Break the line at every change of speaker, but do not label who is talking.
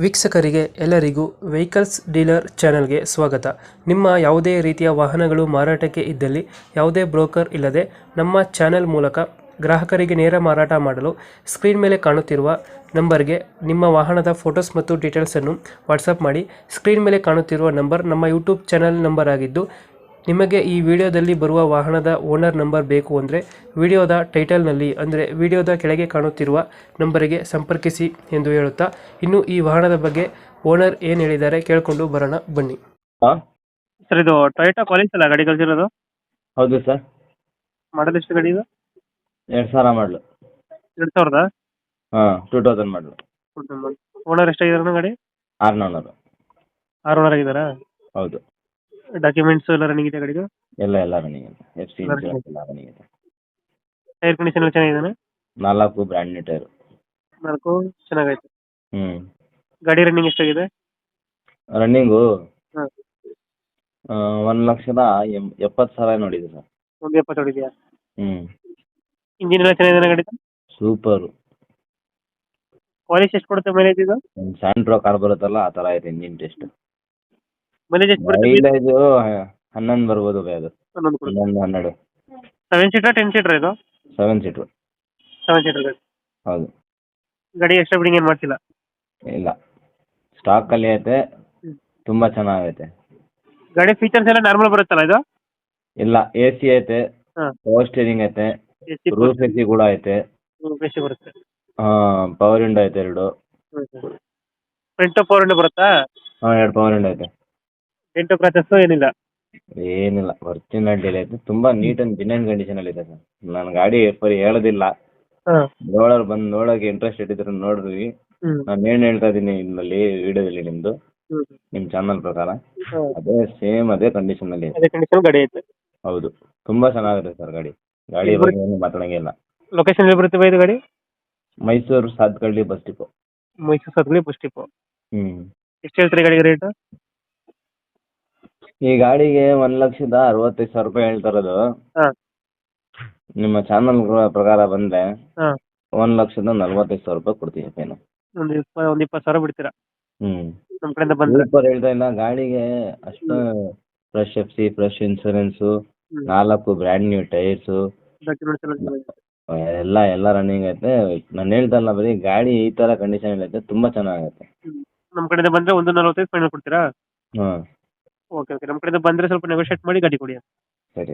ವೀಕ್ಷಕರಿಗೆ ಎಲ್ಲರಿಗೂ vehicles dealer ಚಾನೆಲ್ಗೆ ಸ್ವಾಗತ. ನಿಮ್ಮ ಯಾವುದೇ ರೀತಿಯ ವಾಹನಗಳು ಮಾರಾಟಕ್ಕೆ ಇದ್ದಲ್ಲಿ ಯಾವುದೇ ಬ್ರೋಕರ್ ಇಲ್ಲದೆ ನಮ್ಮ ಚಾನೆಲ್ ಮೂಲಕ ಗ್ರಾಹಕರಿಗೆ ನೇರ ಮಾರಾಟ ಮಾಡಲು ಸ್ಕ್ರೀನ್ ಮೇಲೆ ಕಾಣುತ್ತಿರುವ ನಂಬರ್ಗೆ ನಿಮ್ಮ ವಾಹನದ ಫೋಟೋಸ್ ಮತ್ತು ಡೀಟೇಲ್ಸನ್ನು ವಾಟ್ಸಪ್ ಮಾಡಿ. ಸ್ಕ್ರೀನ್ ಮೇಲೆ ಕಾಣುತ್ತಿರುವ ನಂಬರ್ ನಮ್ಮ ಯೂಟ್ಯೂಬ್ ಚಾನೆಲ್ ನಂಬರ್ ಆಗಿದ್ದು, ನಿಮಗೆ ಈ ವಿಡಿಯೋದಲ್ಲಿ ಬರುವ ವಾಹನದ ಓನರ್ ನಂಬರ್ ಬೇಕು ಅಂದರೆ ವಿಡಿಯೋದ ಟೈಟಲ್ನಲ್ಲಿ ಅಂದರೆ ವಿಡಿಯೋದ ಕೆಳಗೆ ಕಾಣುತ್ತಿರುವ ನಂಬರಿಗೆ ಸಂಪರ್ಕಿಸಿ ಎಂದು ಹೇಳುತ್ತಾ, ಇನ್ನು ಈ ವಾಹನದ ಬಗ್ಗೆ ಓನರ್ ಏನು ಹೇಳಿದ್ದಾರೆ ಕೇಳಿಕೊಂಡು ಬರೋಣ ಬನ್ನಿ.
ಹಾಂ
ಸರ್, ಇದು ಟೊಯೋಟಾ ಕ್ವಾಲಿಟಿ ಅಲ್ಲ ಗಾಡಿ ಕಳಿಸಿರೋದು?
ಹೌದು ಸರ್.
ಮಾಡಲ್ ಎಷ್ಟು ಗಾಡಿ ಇದು?
2000 ಮಾಡಲು.
2000?
ಹಾಂ, 2000 ಮಾಡಲು.
ಓನರ್ ಎಷ್ಟಾಗಿದಾರೆ ಗಾಡಿ?
600.
6 ಓನರ್ ಆಗಿದ್ದಾರಾ?
ಹೌದು.
ಡಾಕ್ಯುಮೆಂಟ್ಸ್ ಎಲ್ಲ ರನ್ನಿಂಗ್ ಇದೆ ಗಾಡಿದು?
ಎಲ್ಲ ರನ್ನಿಂಗ್ ಇದೆ. FC
ಎಲ್ಲ
ಇನ್ಶೂರೆನ್ಸ್ ಎಲ್ಲ ರನ್ನಿಂಗ್ ಇದೆ.
ಟೈರ್ ಕಂಡೀಷನ್ ಎಲ್ಲ ಚೆನ್ನಾಗಿದ್ದಾನೆ?
4 ಬ್ರ್ಯಾಂಡ್ ನ್ಯೂ ಟೈರು.
4 ಚೆನ್ನಾಗೈತೆ.
ಹ್ಞೂ.
ಗಾಡಿ ರನ್ನಿಂಗ್ ಎಷ್ಟಾಗಿದೆ?
ರನ್ನಿಂಗು
ಹಾಂ,
1,70,000 ನೋಡಿದೆ ಸರ್.
170 ಹೊಡಿದೆಯಾ?
ಹ್ಞೂ.
ಇಂಜಿನ್ ಎಲ್ಲ ಚೆನ್ನಾಗಿದೆ ಗಾಡಿ?
ಸೂಪರು.
ಪಾಲಿಶ್ ಎಷ್ಟು ಕೊಡುತ್ತೆ ಮೈಲೇಜ್ ಇದು?
ಸ್ಯಾಂಟ್ರೋ ಕಾರ್ ಬರುತ್ತಲ್ಲ, ಆ ಥರ ಇದೆ ಇಂಜಿನ್ ಟೆಸ್ಟ್.
ಮೈಲೇಜ್ ಎಷ್ಟು ಬರುತ್ತೆ?
ಮೈಲೇಜು 11 ಬರ್ಬೋದು ಬೈ ಅದು.
11 ಕೊಡುತ್ತೆ.
11, 12.
7 ಸೀಟರ್ 10 ಸೀಟರ್ ಇದು?
7 ಸೀಟ್ರು.
7 ಸೀಟರ್ ಗಾಡಿ.
ಹೌದು.
ಗಾಡಿ ಎಕ್ಸ್ಟ್ರಾ ಬಿಡಿಂಗ್ ಏನು ಮಾಡ್ತಿಲ್ಲ?
ಇಲ್ಲ, ಸ್ಟಾಕಲ್ಲಿ ಐತೆ. ತುಂಬ ಚೆನ್ನಾಗೈತೆ.
ಗಾಡಿ ಫೀಚರ್ಸ್ ಎಲ್ಲ ನಾರ್ಮಲ್ ಬರುತ್ತಲ್ಲ ಇದು?
ಇಲ್ಲ, AC ಐತೆ,
ಹಾಂ,
ಪವರ್ ಸ್ಟೀರಿಂಗ್ ಐತೆ,
AC
ರೂಫ್ AC ಕೂಡ ಐತೆ.
ಬೇಸಿ ಬರುತ್ತೆ.
ಪವರ್ ವಿಂಡೋ ಐತೆ 2.
ಫ್ರಂಟ್ ಪವರ್ ವಿಂಡೋ ಬರುತ್ತಾ?
ಹಾಂ, 2 ಪವರ್ ವಿಂಡೋ ಐತೆ.
ಡೆಂಟು ಕ್ರಾಚಸ್ ಏನಿಲ್ಲ?
ಏನಿಲ್ಲ, ಒರಿಜಿನಲ್ ಡೀಲ್ ಐತೆ. ತುಂಬ ನೀಟ್ ಆ್ಯಂಡ್ ಜಿನ್ಯನ್ ಕಂಡೀಷನಲ್ಲಿ ಇದೆ ಸರ್. ನಾನು ಗಾಡಿ ಬರೀ ಹೇಳೋದಿಲ್ಲ,
ಹಾಂ.
ನೋಡೋರು ಬಂದು ನೋಡೋಕೆ ಇಂಟ್ರೆಸ್ಟ್ ಇಟ್ಟಿದ್ರು ನೋಡ್ರಿ. ನಾನು ಏನು ಹೇಳ್ತಾ ಇದ್ದೀನಿ ಇದರಲ್ಲಿ ವಿಡಿಯೋದಲ್ಲಿ ನಿಮ್ಮದು, ನಿಮ್ಮ ಚಾನಲ್ ಪ್ರಕಾರ ಅದೇ ಸೇಮ್ ಅದೇ ಕಂಡೀಷನಲ್ಲಿ ಇದೆ.
ಅದೇ ಕಂಡೀಷನ್ ಗಾಡಿ ಐತೆ.
ಹೌದು, ತುಂಬ ಚೆನ್ನಾಗಿದೆ ಸರ್ ಗಾಡಿ. ಗಾಡಿ ಬಗ್ಗೆ ಏನು ಮಾತಾಡೋಂಗಿಲ್ಲ.
ಲೊಕೇಶನ್ ಎಲ್ಲಿ ಬರುತ್ತೆ ಬೈ ಇದು ಗಾಡಿ?
Mysuru Sathagalli bus depot.
ಮೈಸೂರು ಸದ್ಲಿ ಬಸ್ ಡಿಪೋ.
ಹ್ಞೂ.
ಎಷ್ಟು ಹೇಳ್ತೀರಿ ಗಾಡಿಗೆ ರೇಟ್?
ಈ ಗಾಡಿಗೆ 1,65,000 ಹೇಳ್ತಾ ಇರೋದು.
ಹಾಂ,
ನಿಮ್ಮ ಚಾನಲ್ ಪ್ರಕಾರ ಬಂದರೆ
ಹಾಂ.
1,45,000 ಕೊಡ್ತೀನಿ ಫೈನು.
ಒಂದು 20,000 ಬಿಡ್ತೀರಾ
ಹ್ಞೂ.
ನಮ್ಮ ಕಡೆಯಿಂದ ಬಂದರೆ?
ಸೂಪರ್ ಹೇಳ್ತಾ ಇಲ್ಲ, ಗಾಡಿಗೆ ಅಷ್ಟು fresh FC, fresh insurance, 4 brand new tyres,
documents ಎಲ್ಲ ಚೆನ್ನಾಗಿದೆ.
ಎಲ್ಲ ರನ್ನಿಂಗ್ ಐತೆ. ನಾನು ಹೇಳ್ತಾ ಇಲ್ಲ, ಬರೀ ಗಾಡಿ ಈ ಥರ ಕಂಡೀಷನ್ ಐತೆ, ತುಂಬ ಚೆನ್ನಾಗೈತೆ.
ನಮ್ಮ ಕಡೆಯಿಂದ ಬಂದರೆ 1,45 ಫೈನಲ್ ಕೊಡ್ತೀರಾ?
ಹಾಂ,
ಓಕೆ, ನಮ್ಮ ಕಡೆಯಿಂದ ಬಂದರೆ ಸ್ವಲ್ಪ ನೆಗೋಷಿಯೇಟ್ ಮಾಡಿ ಗಾಡಿ ಕೊಡಿ.
ಸರಿ.